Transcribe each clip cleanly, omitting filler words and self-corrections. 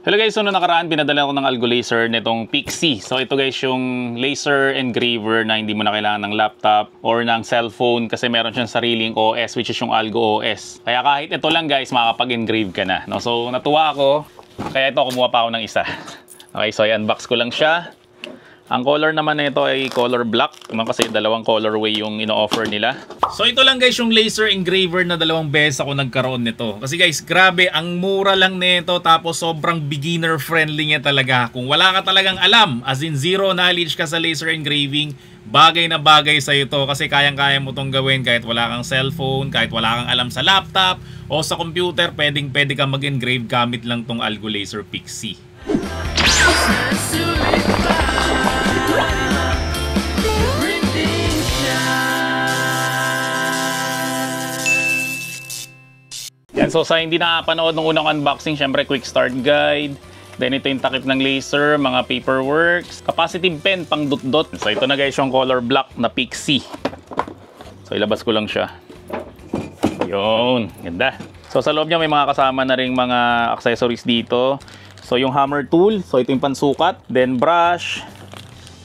Hello guys, so noong nakaraan pinadala ko ng Algo Laser nitong Pixie. So ito guys yung laser engraver na hindi mo na kailangan ng laptop or ng cellphone kasi meron siyang sariling OS which is yung Algo OS. Kaya kahit ito lang guys, makakapag-engrave ka na. No? So natuwa ako, kaya ito kumuha pa ako ng isa. Okay, so i-unbox ko lang siya. Ang color naman nito ay color black, no? Kasi dalawang colorway yung ino-offer nila. So ito lang guys yung laser engraver na dalawang beses ako nagkaroon nito. Kasi guys, grabe, ang mura lang nito tapos sobrang beginner friendly niya talaga. Kung wala ka talagang alam, as in zero knowledge ka sa laser engraving, bagay na bagay sa ito kasi kayang-kaya mo tong gawin kahit wala kang cellphone, kahit wala kang alam sa laptop o sa computer, pwede kang mag-engrave gamit lang tong Algo Laser Pixie. Yan, so sa hindi nakapanood ng unang unboxing, syempre quick start guide. Then ito yung takip ng laser, mga paperworks, capacitive pen pang dot-dot. So ito na guys yung color black na Pixie. So ilabas ko lang siya. Yun, ganda. So sa loob niya may mga kasama na ring mga accessories dito. So yung hammer tool, so ito yung pansukat. Then brush,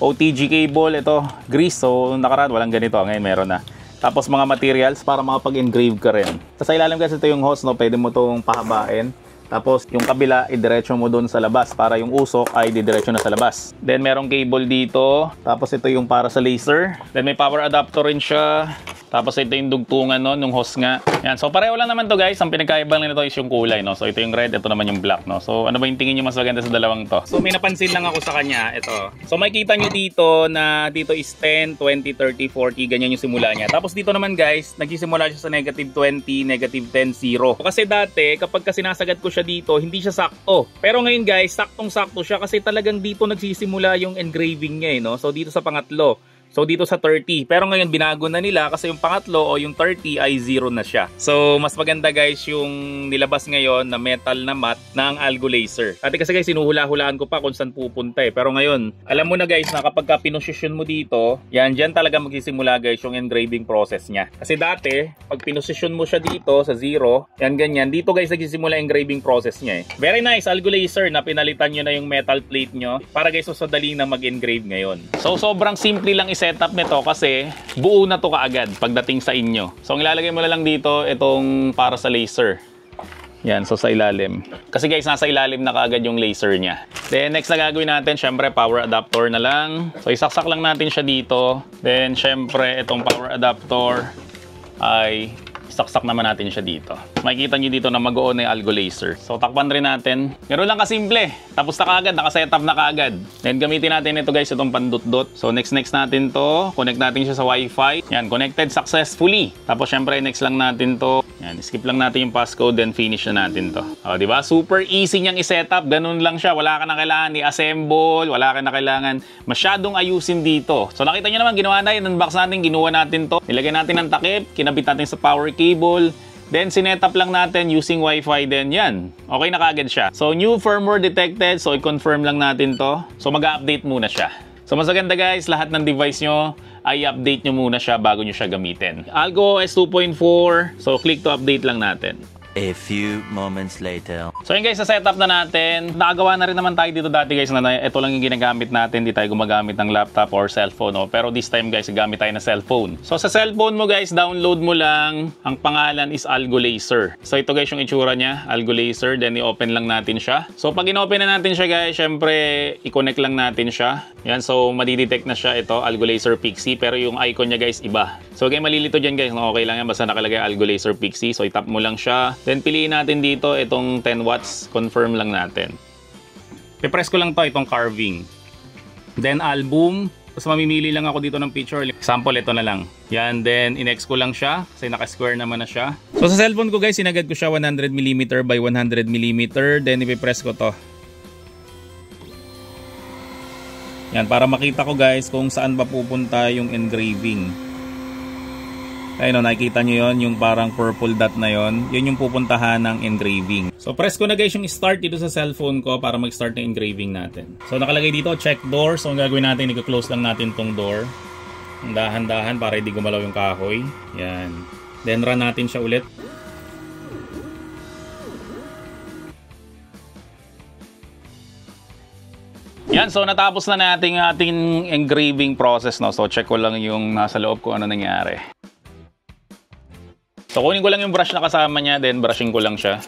OTG cable, ito grease. So nakaraan walang ganito, ngayon meron na. Tapos mga materials para makapag-engrave ka rin. Sa ilalim kasi ito yung hose, no? Pwede mo itong pahabain. Tapos yung kabila, idiretso mo doon sa labas para yung usok ay didiretso na sa labas. Then merong cable dito. Tapos ito yung para sa laser. Then may power adapter rin siya. Tapos ito yung dugtungan no, nung hose nga. Yan. So pareho lang naman to guys. Ang pinagkaiba lang nito is yung kulay. No? So ito yung red, ito naman yung black. No? So ano ba yung tingin nyo mas maganda sa dalawang to? So may napansin lang ako sa kanya. Ito. So makikita nyo dito na dito is 10, 20, 30, 40. Ganyan yung simula niya. Tapos dito naman guys, nagsisimula siya sa negative 20, negative 10, 0. Kasi dati kapag sinasagat ko siya dito, hindi siya sakto. Pero ngayon guys, saktong-sakto siya kasi talagang dito nagsisimula yung engraving niya. No? So dito sa pangatlo. So dito sa 30. Pero ngayon binago na nila kasi yung pangatlo o yung 30 ay 0 na siya. So mas maganda guys yung nilabas ngayon na metal na matte ng Algo Laser. Dati kasi guys sinuhula-hulaan ko pa kung saan pupunta eh. Pero ngayon, alam mo na guys na kapag pinosisyon mo dito, yan dyan talaga magsisimula guys yung engraving process niya. Kasi dati, pag pinosisyon mo siya dito sa 0, yan ganyan, dito guys nagsisimula engraving process niya eh. Very nice Algo Laser na pinalitan nyo na yung metal plate nyo para guys mas madali na mag-engrave ngayon. So sobrang simple lang setup nito kasi buo na to kaagad pagdating sa inyo. So ang ilalagay mo na lang dito itong para sa laser. Yan, so sa ilalim. Kasi guys, nasa ilalim na kaagad yung laser niya. Then next na gagawin natin, syempre power adapter na lang. So isaksak lang natin siya dito. Then syempre itong power adapter ay saksak naman natin siya dito. Makikita nyo dito na mag-on na yung Algo Laser. So takpan rin natin. Ganoon lang kasimple. Tapos na kaagad, nakasetup na kaagad. Then gamitin natin ito guys, itong pandot-dot. So next natin to. Connect natin siya sa Wi-Fi. Yan, connected successfully. Tapos syempre next lang natin to. Yan, skip lang natin yung passcode then finish na natin to. O, diba? Super easy niyang i-setup. Ganun lang siya. Wala ka na kailangan i-assemble. Wala ka na kailangan masyadong ayusin dito. So nakita nyo naman, ginawa na yun. Unbox natin, ginawa natin to. Nilagay natin ng takip. Kinabit natin sa power cable. Then sinetup lang natin using Wi-Fi din yan. Okay na kaagad siya. So new firmware detected. So i-confirm lang natin to. So mag-update muna siya. So mas maganda guys, lahat ng device nyo ay update nyo muna siya bago nyo siya gamitin. Algo OS 2.4. So click to update lang natin. A few moments later. So yun guys, sa setup na natin, nakagawa na rin naman tayo dito dati guys na ito lang yung ginagamit natin, di tayo gumagamit ng laptop or cellphone. No? Pero this time guys, gamit tayo ng cellphone. So sa cellphone mo guys, download mo lang, ang pangalan is Algo Laser. So ito guys yung itsura niya, Algo Laser, then i-open lang natin siya. So pag in-open na natin siya guys, syempre i-connect lang natin siya. Yan, so madidetect na siya ito, Algo Laser Pixie, pero yung icon niya guys, iba. So okay, malilito dyan guys, okay lang yan, basta nakalagay Algo Laser Pixie. So itap mo lang siya. Then piliin natin dito itong 10 watts, confirm lang natin. I-press ko lang to itong carving. Then album, tapos mamimili lang ako dito ng picture. Example, ito na lang. Yan, then in-X ko lang siya kasi naka-square naman na siya. So sa cellphone ko guys, sinagad ko siya 100mm by 100mm. Then i-press ko to. Yan, para makita ko guys kung saan ba pupunta yung engraving. Ayun, nakikita nyo yon, yung parang purple dot na yon, yun yung pupuntahan ng engraving. So press ko na guys yung start dito sa cellphone ko para mag-start ng engraving natin. So nakalagay dito, check door. So ang gagawin natin, i-close lang natin tong door. Dahan-dahan para hindi gumalaw yung kahoy. Yan. Then run natin siya ulit. Yan, so natapos na natin ating engraving process, no? So check ko lang yung nasa loob ko ano nangyari. So kunin ko lang yung brush na kasama niya, then brushing ko lang siya.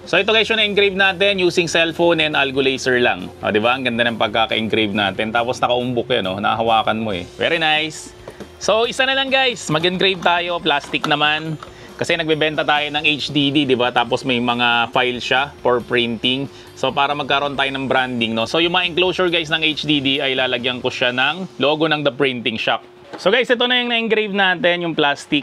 So ito guys yung na-engrave natin using cellphone and algo laser lang. O, diba? Ang ganda ng pagkaka-engrave natin. Tapos nakaumbok yan, no? Nahawakan mo eh. Very nice. So isa na lang guys, mag-engrave tayo, plastic naman. Kasi nagbebenta tayo ng HDD, diba? Tapos may mga file siya for printing. So para magkaroon tayo ng branding, no? So yung mga enclosure guys ng HDD ay lalagyan ko siya ng logo ng The Printing Shop. So guys, ito na yung na-engrave natin, yung plastic.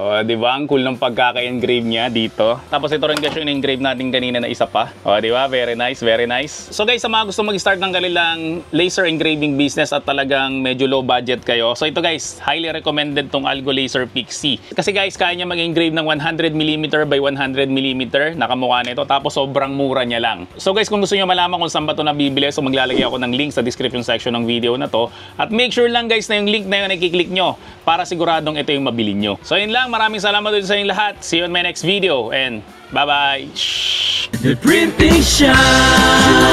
O, di ba? Ang cool ng pagkaka-engrave niya dito. Tapos ito rin guys yung na-engrave natin kanina na isa pa. O, di ba? Very nice, very nice. So guys, sa mga gusto mag-start ng kanilang laser engraving business at talagang medyo low budget kayo. So ito guys, highly recommended tong Algo Laser Pixie. Kasi guys, kaya niya mag-engrave ng 100mm by 100mm. Nakamukha nito. Tapos sobrang mura niya lang. So guys, kung gusto niyo malaman kung saan ba ito nabibili, so maglalagay ako ng link sa description section ng video na to. At make sure lang guys na yung link na yun ay kiklik nyo para siguradong ito yung mabili nyo. So yun lang. Maraming salamat din sa inyong lahat. See you in my next video and bye-bye. The Printing Shop.